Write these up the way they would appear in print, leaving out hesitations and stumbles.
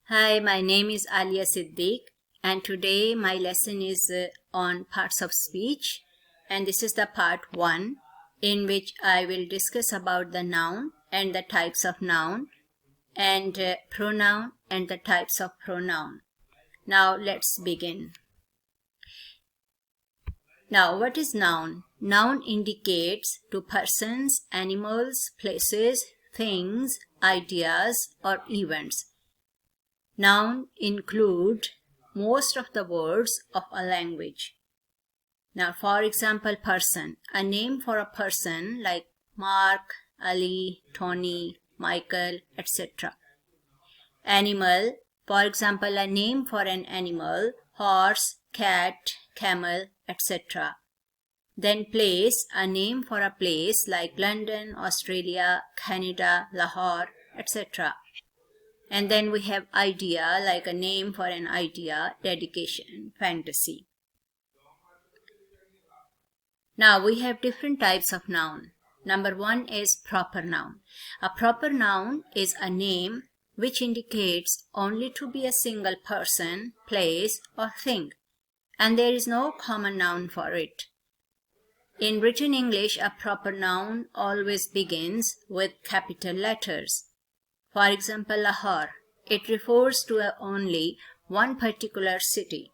Hi, my name is Alia Siddiq, and today my lesson is on parts of speech, and this is the part 1 in which I will discuss about the noun and the types of noun and pronoun and the types of pronoun. Now let's begin. Now, what is noun? Noun indicates to persons, animals, places, things, ideas, or events. Noun include most of the words of a language. Now, for example, person. A name for a person like Mark, Ali, Tony, Michael, etc. Animal. For example, a name for an animal, horse, cat, camel, etc. Then place. A name for a place like London, Australia, Canada, Lahore, etc. And then we have idea, like a name for an idea, dedication, fantasy. Now we have different types of noun. Number 1 is proper noun. A proper noun is a name which indicates only to be a single person, place, or thing, and there is no common noun for it. In written English, a proper noun always begins with capital letters. For example, Lahore. It refers to only one particular city.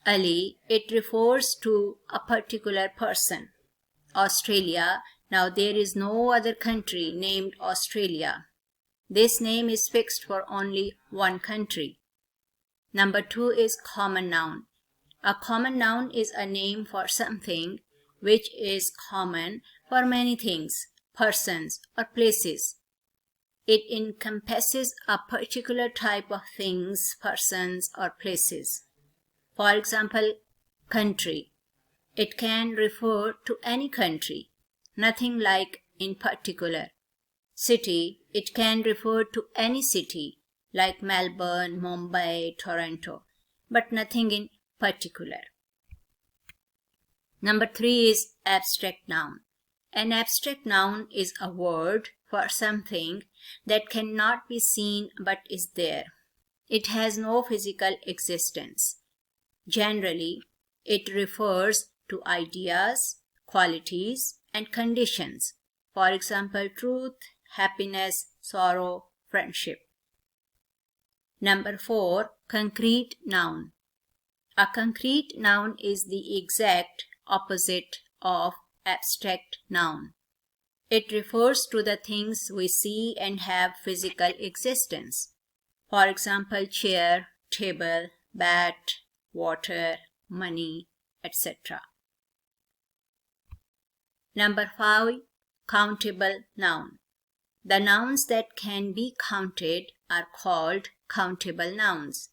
Ali, it refers to a particular person. Australia, now there is no other country named Australia. This name is fixed for only one country. Number 2 is common noun. A common noun is a name for something which is common for many things, persons, or places. It encompasses a particular type of things, persons, or places. For example, country. It can refer to any country, nothing like in particular. City. It can refer to any city, like Melbourne, Mumbai, Toronto, but nothing in particular. Number 3 is abstract noun. An abstract noun is a word for something that cannot be seen but is there. It has no physical existence. Generally, it refers to ideas, qualities, and conditions. For example, truth, happiness, sorrow, friendship. Number 4, concrete noun. A concrete noun is the exact opposite of abstract noun. It refers to the things we see and have physical existence. For example, chair, table, bat, water, money, etc. Number 5, countable noun. The nouns that can be counted are called countable nouns.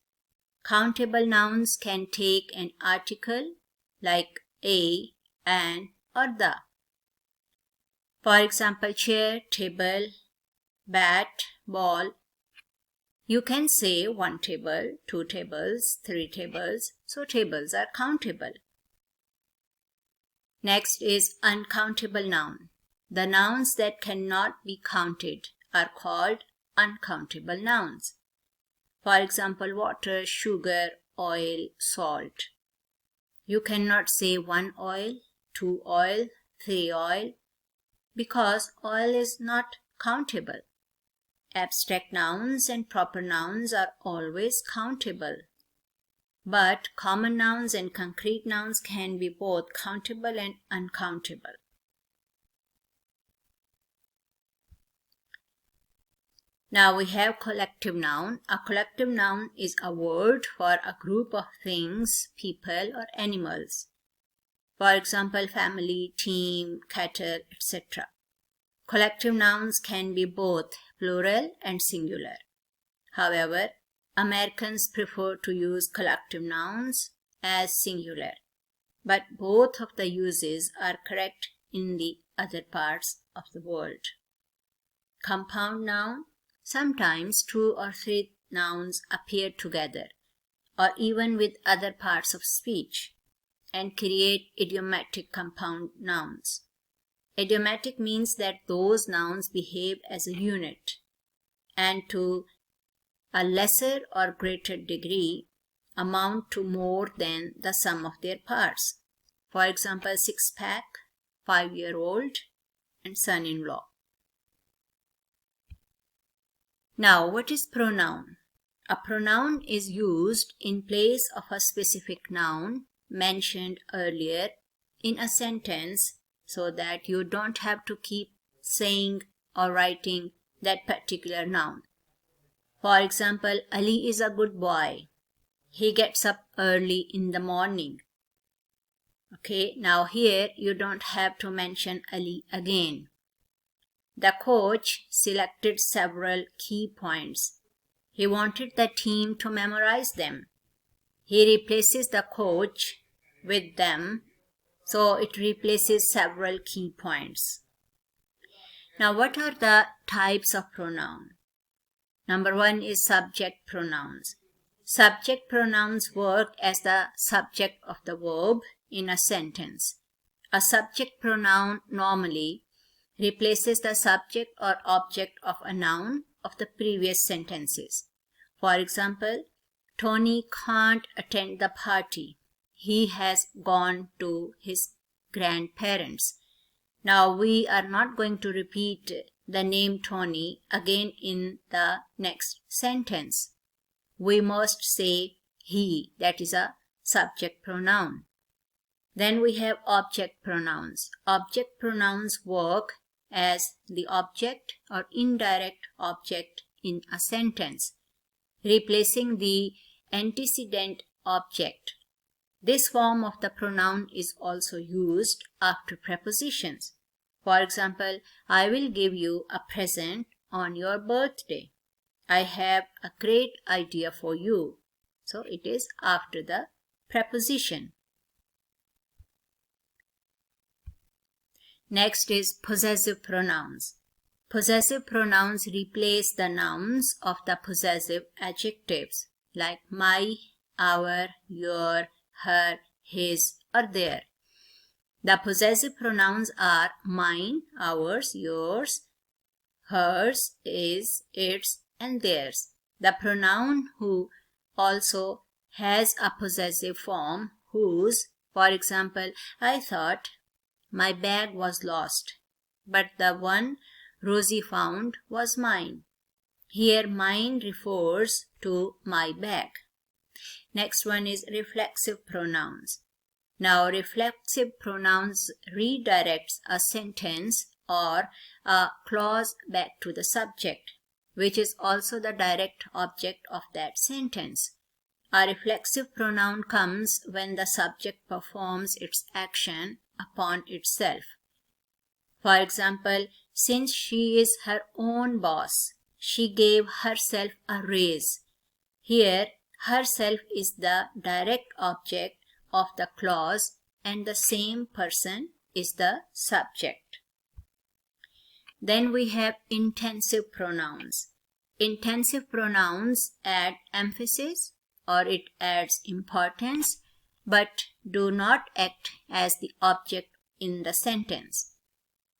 Countable nouns can take an article like a, an, or the. For example, chair, table, bat, ball. You can say 1 table, 2 tables, 3 tables, so tables are countable. Next is uncountable noun. The nouns that cannot be counted are called uncountable nouns. For example, water, sugar, oil, salt. You cannot say 1 oil, 2 oil, 3 oil, because oil is not countable. Abstract nouns and proper nouns are always countable. But common nouns and concrete nouns can be both countable and uncountable. Now we have collective noun. A collective noun is a word for a group of things, people, or animals. For example, family, team, cattle, etc. Collective nouns can be both plural and singular. However, Americans prefer to use collective nouns as singular, but both of the uses are correct in the other parts of the world. Compound noun. Sometimes 2 or 3 nouns appear together, or even with other parts of speech, and create idiomatic compound nouns. Idiomatic means that those nouns behave as a unit, and to a lesser or greater degree amount to more than the sum of their parts. For example, six-pack, 5-year-old, and son-in-law. Now, what is pronoun? A pronoun is used in place of a specific noun mentioned earlier in a sentence so that you don't have to keep saying or writing that particular noun. For example, Ali is a good boy. He gets up early in the morning. Okay, now here you don't have to mention Ali again. The coach selected several key points. He wanted the team to memorize them. He replaces the coach with them, so it replaces several key points. Now, what are the types of pronoun? Number 1 is subject pronouns. Subject pronouns work as the subject of the verb in a sentence. A subject pronoun normally replaces the subject or object of a noun of the previous sentences. For example, Tony can't attend the party. He has gone to his grandparents. Now we are not going to repeat the name Tony again in the next sentence. We must say he, that is a subject pronoun. Then we have object pronouns. Object pronouns work as the object or indirect object in a sentence, replacing the antecedent object. This form of the pronoun is also used after prepositions. For example, I will give you a present on your birthday. I have a great idea for you. So it is after the preposition. Next is possessive pronouns. Possessive pronouns replace the nouns of the possessive adjectives like my, our, your, her, his, or their. The possessive pronouns are mine, ours, yours, hers, his, its, and theirs. The pronoun who also has a possessive form, whose. For example, I thought my bag was lost, but the one Rosie found was mine. Here mine refers to my bag. Next one is reflexive pronouns. Now reflexive pronouns redirects a sentence or a clause back to the subject, which is also the direct object of that sentence. A reflexive pronoun comes when the subject performs its action upon itself. For example, since she is her own boss, she gave herself a raise. Here, herself is the direct object of the clause and the same person is the subject. Then we have intensive pronouns. Intensive pronouns add emphasis or it adds importance but do not act as the object in the sentence.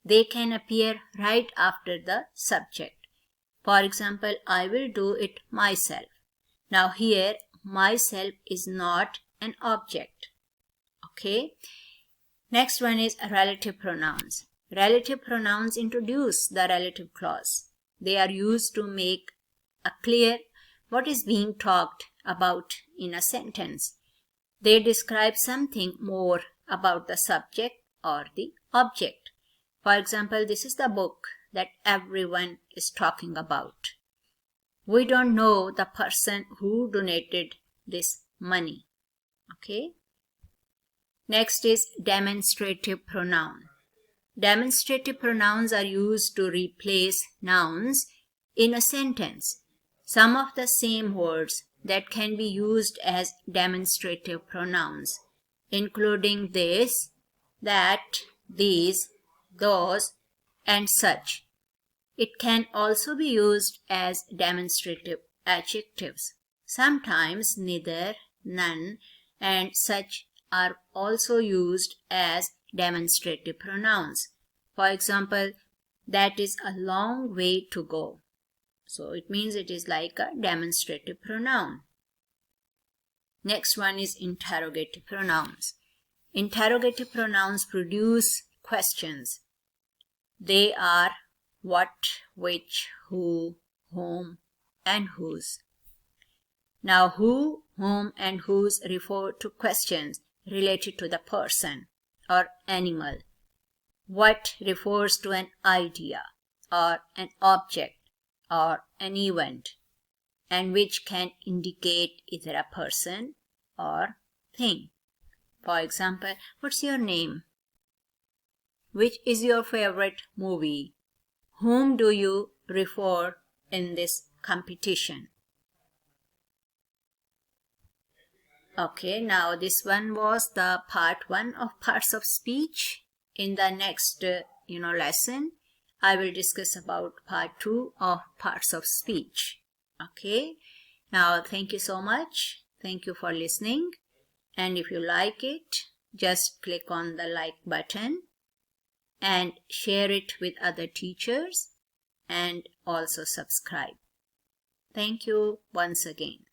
They can appear right after the subject. For example, I will do it myself. Now here, myself is not an object. Okay. Next one is relative pronouns. Relative pronouns introduce the relative clause. They are used to make clear what is being talked about in a sentence. They describe something more about the subject or the object. For example, this is the book that everyone is talking about. We don't know the person who donated this money. Okay. Next is demonstrative pronoun. Demonstrative pronouns are used to replace nouns in a sentence. Some of the same words that can be used as demonstrative pronouns, including this, that, these, those, and such. It can also be used as demonstrative adjectives. Sometimes neither, none, and such are also used as demonstrative pronouns. For example, that is a long way to go. So it means it is like a demonstrative pronoun. Next one is interrogative pronouns. Interrogative pronouns produce questions. They are what, which, who, whom, and whose. Now, who, whom, and whose refer to questions related to the person or animal. What refers to an idea or an object or an event, and which can indicate either a person or thing. For example, what's your name? Which is your favorite movie? Whom do you refer in this competition? Okay, now this one was the part 1 of parts of speech. In the next lesson, I will discuss about part 2 of parts of speech. Okay, now thank you so much. Thank you for listening. And if you like it, just click on the like button and share it with other teachers and also subscribe. Thank you once again.